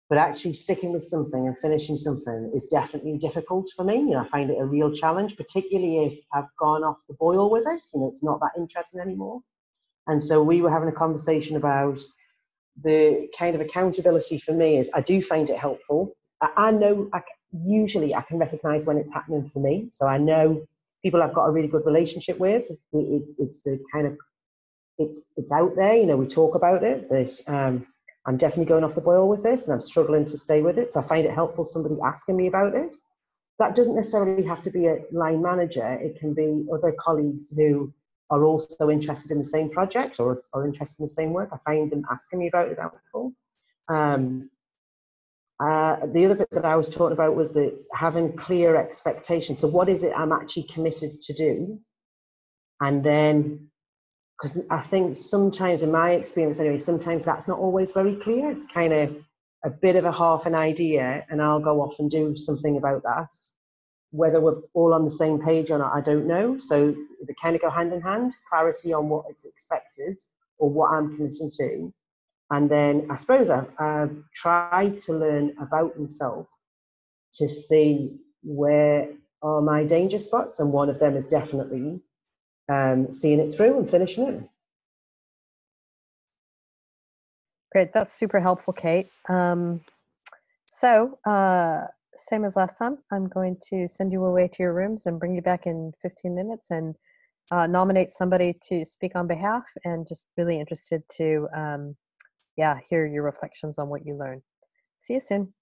but actually sticking with something and finishing something is definitely difficult for me. I find it a real challenge, particularly if I've gone off the boil with it. It's not that interesting anymore. And so we were having a conversation about the kind of accountability for me is I do find it helpful. I know usually I can recognize when it's happening for me. So I know people I've got a really good relationship with. It's the kind of it's out there, you know, we talk about it, but I'm definitely going off the boil with this and I'm struggling to stay with it. So I find it helpful somebody asking me about it. That doesn't necessarily have to be a line manager. It can be other colleagues who are also interested in the same project or interested in the same work. I find them asking me about it helpful. The other bit that I was talking about was having clear expectations. So what is it I'm actually committed to do? And then, because I think sometimes, in my experience anyway, sometimes that's not always very clear. It's kind of a bit of a half an idea, and I'll go off and do something about that. Whether we're all on the same page or not, I don't know. So they kind of go hand in hand, clarity on what is expected or what I'm committing to. And then I suppose I try to learn about myself to see where are my danger spots. And one of them is definitely seeing it through and finishing it. Great, that's super helpful, Kate. Same as last time, I'm going to send you away to your rooms and bring you back in 15 minutes and nominate somebody to speak on behalf, and just really interested to hear your reflections on what you learned. See you soon.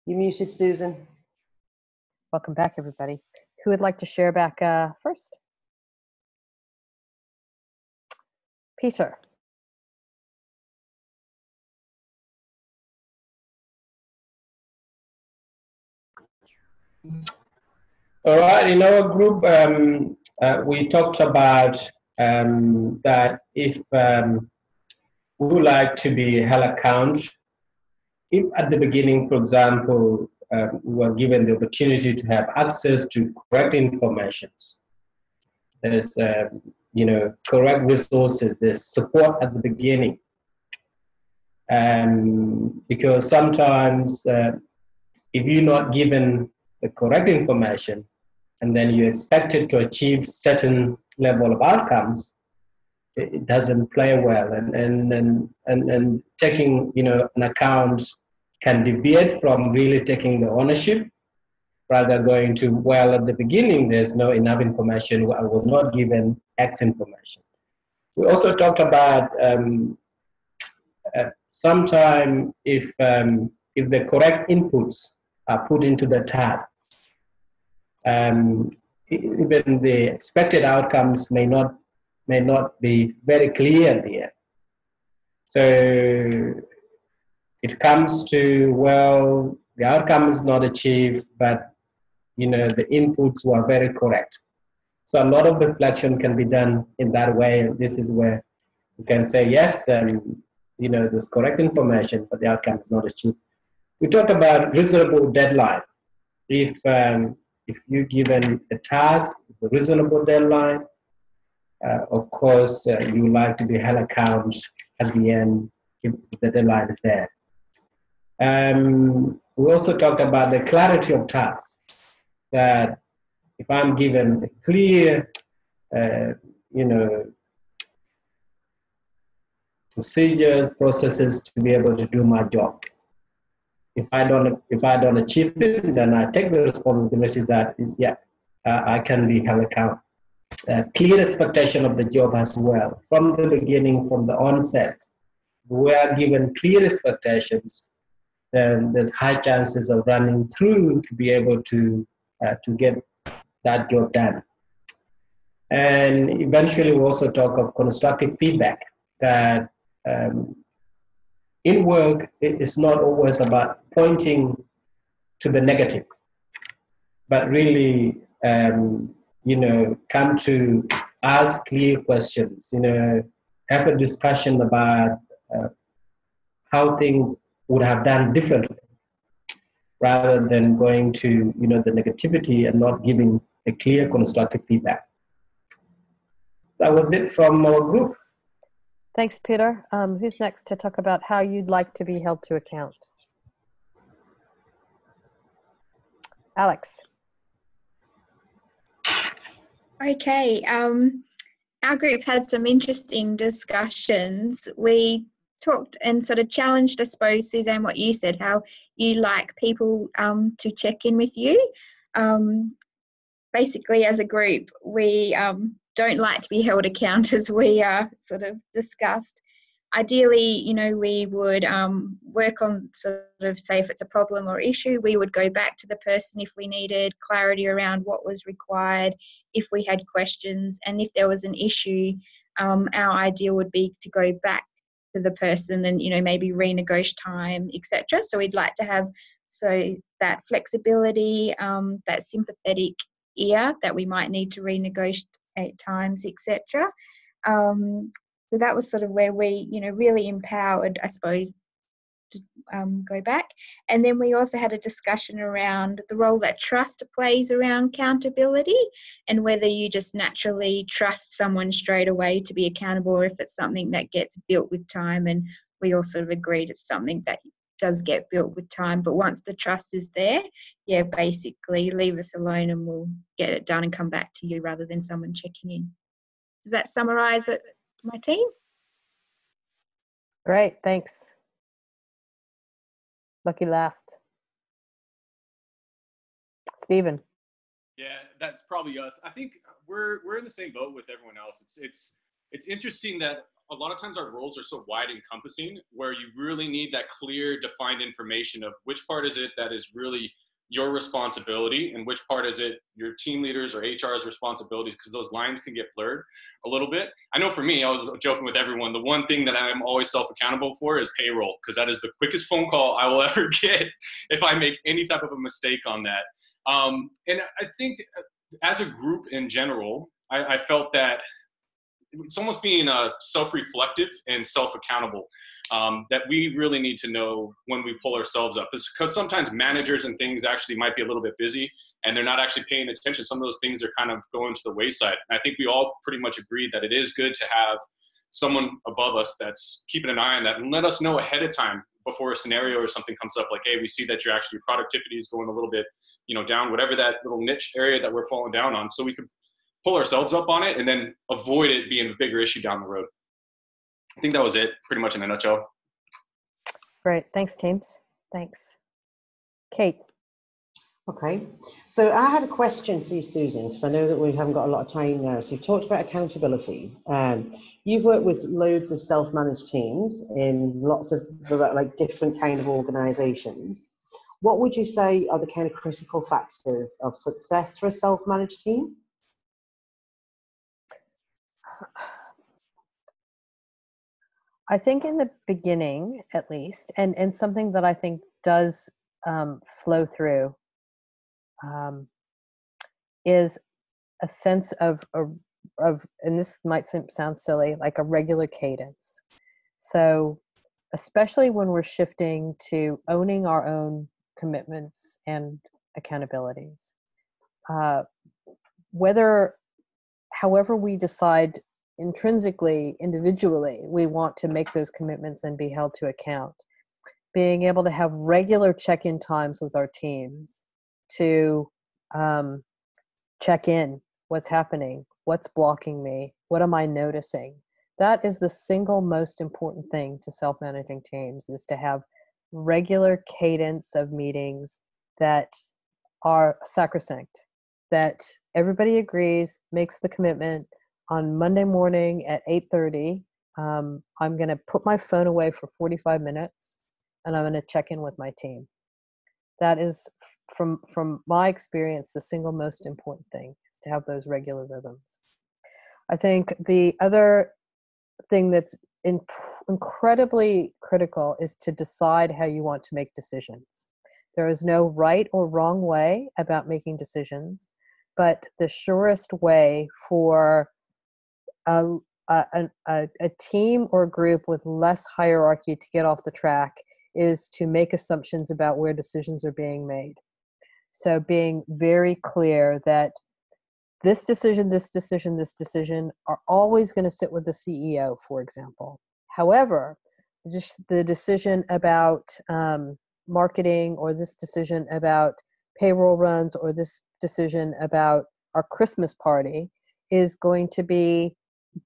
You muted, Susan. Welcome back, everybody. Who would like to share back first? Peter. All right, in our group, we talked about that if we would like to be held account, if at the beginning, for example, we were given the opportunity to have access to correct information, there's correct resources, there's support at the beginning, because sometimes if you're not given the correct information and then you're expected to achieve certain level of outcomes, it doesn't play well, and taking an account can deviate from really taking the ownership, rather going to, well, at the beginning there's no enough information, I was not given X information. We also talked about sometime if the correct inputs are put into the tasks, even the expected outcomes may not be very clear there. So it comes to, well, the outcome is not achieved, but the inputs were very correct. So a lot of reflection can be done in that way, and this is where you can say, yes, there's correct information, but the outcome is not achieved. We talked about reasonable deadline. If you're given a task, a reasonable deadline, of course, you like to be held account at the end if the deadline is there. We also talked about the clarity of tasks, that if I'm given a clear, procedures, processes to be able to do my job. If I don't achieve it, then I take the responsibility that is, I can be held account. Clear expectation of the job as well. From the beginning, from the onset, we are given clear expectations, then there's high chances of running through to be able to get that job done. And eventually we also talk of constructive feedback, that in work, it's not always about pointing to the negative, but really, come to ask clear questions, have a discussion about how things would have done differently, rather than going to, the negativity and not giving a clear constructive feedback. That was it from our group. Thanks, Peter. Who's next to talk about how you'd like to be held to account? Alex. Okay, our group had some interesting discussions. We talked and sort of challenged, I suppose, Suzanne, what you said, how you like people to check in with you. Basically, as a group, we don't like to be held account, as we sort of discussed. Ideally, you know, we would work on sort of, say, if it's a problem or issue, we would go back to the person if we needed clarity around what was required, if we had questions, and if there was an issue, our ideal would be to go back to the person and, you know, maybe renegotiate time, etc. So we'd like to have that flexibility, that sympathetic ear that we might need to renegotiate times, etc. So that was sort of where we, you know, really empowered, I suppose, to go back. And then we also had a discussion around the role that trust plays around accountability, and whether you just naturally trust someone straight away to be accountable, or if it's something that gets built with time. And we all sort of agreed it's something that does get built with time, but once the trust is there, yeah, basically leave us alone and we'll get it done and come back to you rather than someone checking in. Does that summarize it, my team? Great, thanks. Lucky last. Stephen. Yeah, that's probably us. I think we're in the same boat with everyone else. It's interesting that a lot of times our roles are so wide encompassing, where you really need that clear, defined information of which part is it that is really your responsibility and which part is it your team leaders or HR's responsibility, because those lines can get blurred a little bit. I know for me, I was joking with everyone, the one thing that I'm always self-accountable for is payroll, because that is the quickest phone call I will ever get if I make any type of a mistake on that. And I think as a group in general, I felt that it's almost being self-reflective and self-accountable, that we really need to know when we pull ourselves up. It's because sometimes managers and things actually might be a little bit busy and they're not actually paying attention. Some of those things are kind of going to the wayside. And I think we all pretty much agreed that it is good to have someone above us that's keeping an eye on that and let us know ahead of time before a scenario or something comes up, like, hey, we see that your productivity is going a little bit, down, whatever that little niche area that we're falling down on, so we could pull ourselves up on it and then avoid it being a bigger issue down the road. I think that was it, pretty much in a nutshell. Great, thanks, teams. Thanks. Kate. Okay, so I had a question for you, Susan, because I know that we haven't got a lot of time now. So you've talked about accountability. You've worked with loads of self-managed teams in lots of different kind of organisations. What would you say are the kind of critical factors of success for a self-managed team? I think in the beginning, at least, and something that I think does flow through is a sense of, and this might sound silly, like a regular cadence. So especially when we're shifting to owning our own commitments and accountabilities, however we decide intrinsically, individually, we want to make those commitments and be held to account, being able to have regular check-in times with our teams to check in, what's happening, what's blocking me, what am I noticing? That is the single most important thing to self-managing teams, is to have regular cadence of meetings that are sacrosanct, that everybody agrees, makes the commitment. On Monday morning at 8:30, I'm going to put my phone away for 45 minutes and I'm going to check in with my team. That is, from my experience, the single most important thing, is to have those regular rhythms. I think the other thing that's incredibly critical is to decide how you want to make decisions. There is no right or wrong way about making decisions, but the surest way for a team or group with less hierarchy to get off the track is to make assumptions about where decisions are being made. So being very clear that this decision are always going to sit with the CEO, for example. However, just the decision about marketing, or this decision about payroll runs, or this decision about our Christmas party is going to be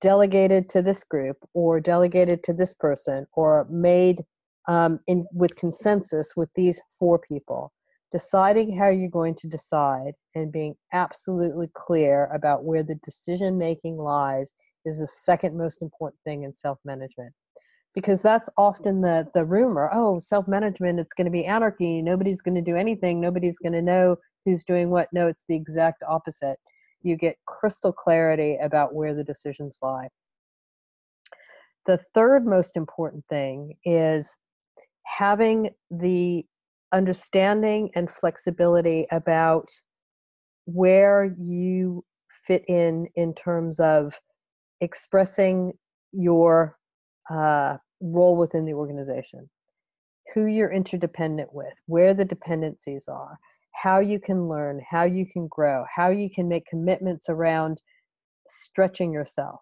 delegated to this group or delegated to this person or made with consensus with these 4 people. Deciding how you're going to decide and being absolutely clear about where the decision making lies is the second most important thing in self-management. Because that's often the rumor, oh, self-management, it's going to be anarchy, nobody's going to do anything, nobody's going to know who's doing what. No, it's the exact opposite. You get crystal clarity about where the decisions lie. The third most important thing is having the understanding and flexibility about where you fit in terms of expressing your role within the organization, who you're interdependent with, where the dependencies are, how you can learn, how you can grow, how you can make commitments around stretching yourself.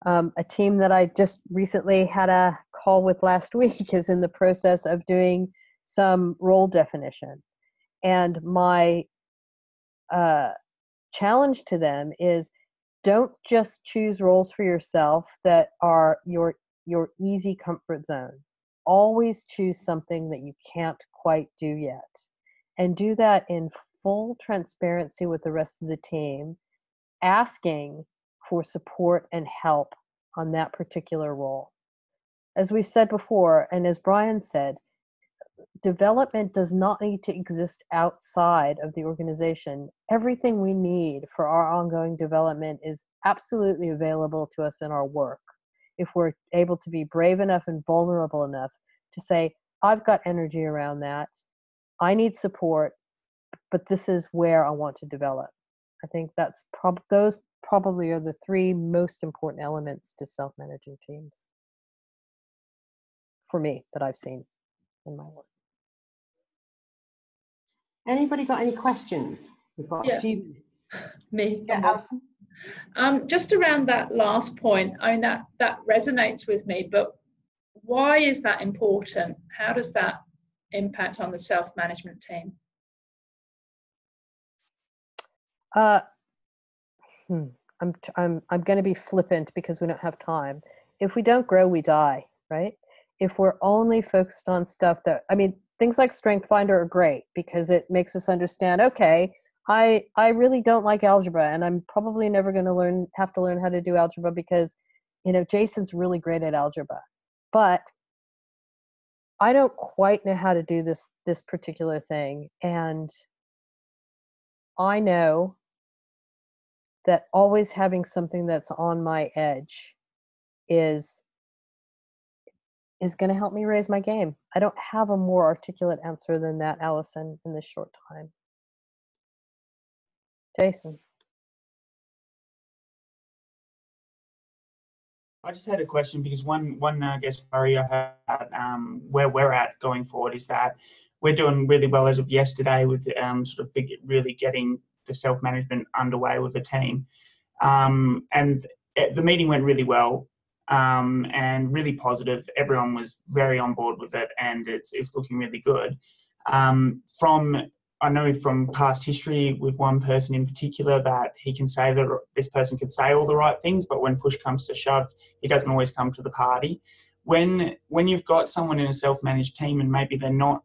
A team that I just recently had a call with last week is in the process of doing some role definition. And my challenge to them is, don't just choose roles for yourself that are your easy comfort zone. Always choose something that you can't quite do yet. And do that in full transparency with the rest of the team, asking for support and help on that particular role. As we've said before, and as Brian said, development does not need to exist outside of the organization. Everything we need for our ongoing development is absolutely available to us in our work. If we're able to be brave enough and vulnerable enough to say, I've got energy around that, I need support, but this is where I want to develop. I think that's those probably are the 3 most important elements to self-managing teams for me that I've seen in my work. Anybody got any questions? We've got a few minutes. Me. Yeah, Alison? Just around that last point, I mean, that resonates with me, but why is that important? How does that impact on the self-management team? I'm going to be flippant because we don't have time. If we don't grow, we die, right? If we're only focused on stuff that, I mean, things like Strength Finder are great because it makes us understand, okay, I really don't like algebra, and I'm probably never going to have to learn how to do algebra because, you know, Jason's really great at algebra, but I don't quite know how to do this particular thing. And I know that always having something that's on my edge is going to help me raise my game. I don't have a more articulate answer than that, Alison, in this short time. Jason. I just had a question because one I guess worry I had where we're at going forward is that we're doing really well as of yesterday with sort of really getting the self-management underway with the team, and the meeting went really well and really positive. Everyone was very on board with it, and it's looking really good. I know from past history with one person in particular that he can say that this person can say all the right things, but when push comes to shove, he doesn't always come to the party. When you've got someone in a self-managed team and maybe they're not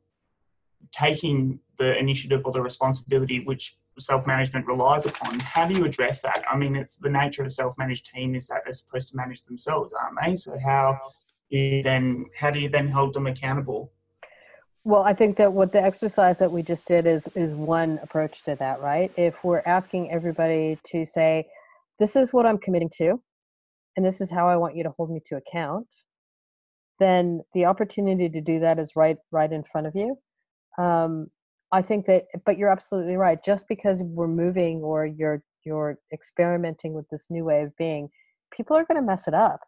taking the initiative or the responsibility which self-management relies upon, how do you address that? I mean, it's the nature of a self-managed team is that they're supposed to manage themselves, aren't they? So how do you then hold them accountable? Well, I think that what the exercise that we just did is one approach to that, right? If we're asking everybody to say, this is what I'm committing to, and this is how I want you to hold me to account, then the opportunity to do that is right in front of you. I think that, but you're absolutely right. Just because we're moving or you're experimenting with this new way of being, people are going to mess it up.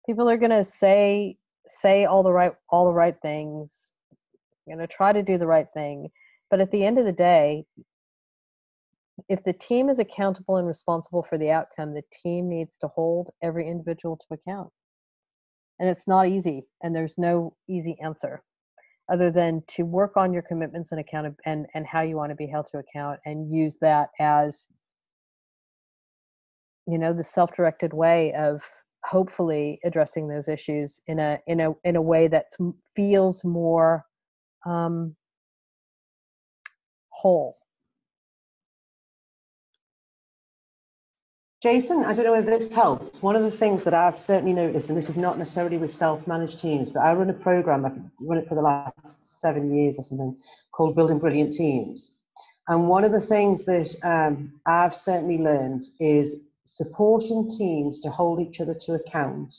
People are going to say all the right things. You're going to try to do the right thing. But at the end of the day, if the team is accountable and responsible for the outcome, the team needs to hold every individual to account. And it's not easy, and there's no easy answer other than to work on your commitments and account and how you want to be held to account, and use that as you know, the self-directed way of hopefully addressing those issues in a way that feels more whole. Jason, I don't know whether this helps. One of the things that I've certainly noticed, and this is not necessarily with self-managed teams, but I run a program, I've run it for the last 7 years or something, called Building Brilliant Teams. And one of the things that I've certainly learned is supporting teams to hold each other to account,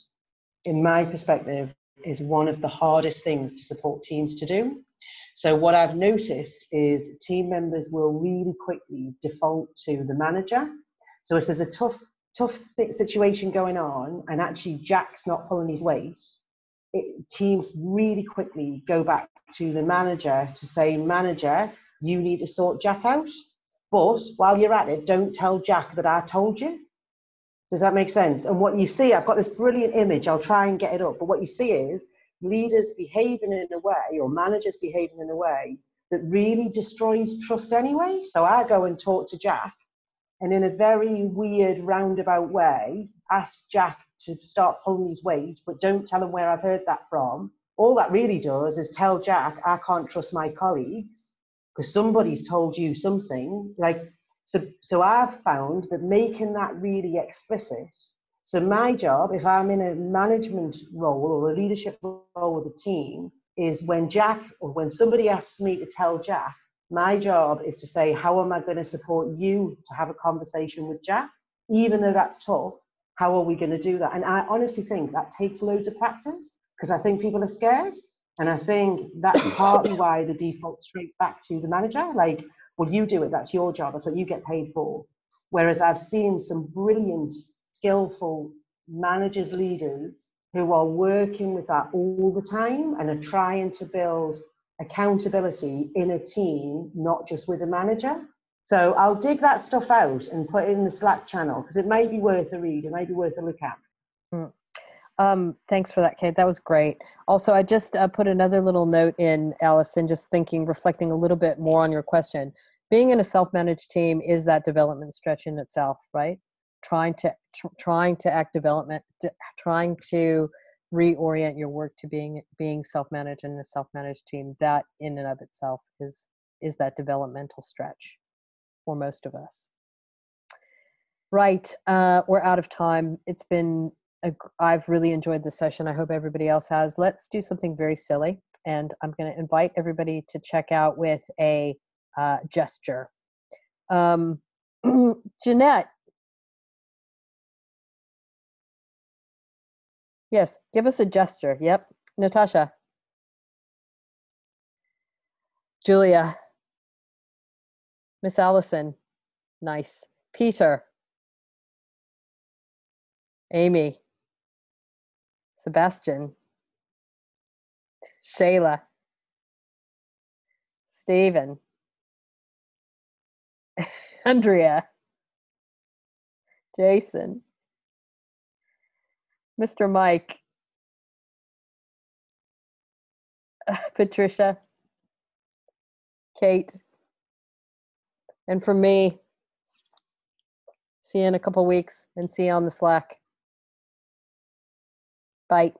in my perspective, is one of the hardest things to support teams to do. So what I've noticed is team members will really quickly default to the manager. So if there's a tough situation going on and actually Jack's not pulling his weight, teams really quickly go back to the manager to say, manager, you need to sort Jack out. But while you're at it, don't tell Jack that I told you. Does that make sense? And what you see, I've got this brilliant image, I'll try and get it up, but what you see is leaders behaving in a way, or managers behaving in a way that really destroys trust anyway. So I go and talk to Jack, and in a very weird roundabout way, ask Jack to start pulling his weight, but don't tell him where I've heard that from. All that really does is tell Jack, I can't trust my colleagues because somebody's told you something. So I've found that making that really explicit. So my job, if I'm in a management role or a leadership role with a team, is when Jack, or when somebody asks me to tell Jack, my job is to say, how am I going to support you to have a conversation with Jack? Even though that's tough, how are we going to do that? And I honestly think that takes loads of practice, because I think people are scared. And I think that's partly why the default straight back to the manager. Like, well, you do it, that's your job, that's what you get paid for. Whereas I've seen some brilliant, skillful managers, leaders who are working with that all the time and are trying to build accountability in a team, not just with a manager. So I'll dig that stuff out and put it in the Slack channel, because it may be worth a read, it may be worth a look at. Thanks for that, Kate. That was great. Also, I just put another little note in, Allison, just reflecting a little bit more on your question. Being in a self-managed team is that development stretch in itself, right? Trying to act development, trying to reorient your work to being self-managed in a self-managed team. That in and of itself is that developmental stretch for most of us. Right, we're out of time. I've really enjoyed this session. I hope everybody else has. Let's do something very silly, and I'm going to invite everybody to check out with a gesture. Jeanette. Yes, give us a gesture. Yep. Natasha. Julia. Miss Allison. Nice. Peter. Amy. Sebastian. Shayla. Stephen. Andrea. Jason. Mr. Mike. Patricia. Kate. And for me, see you in a couple weeks and see you on the Slack. Bye.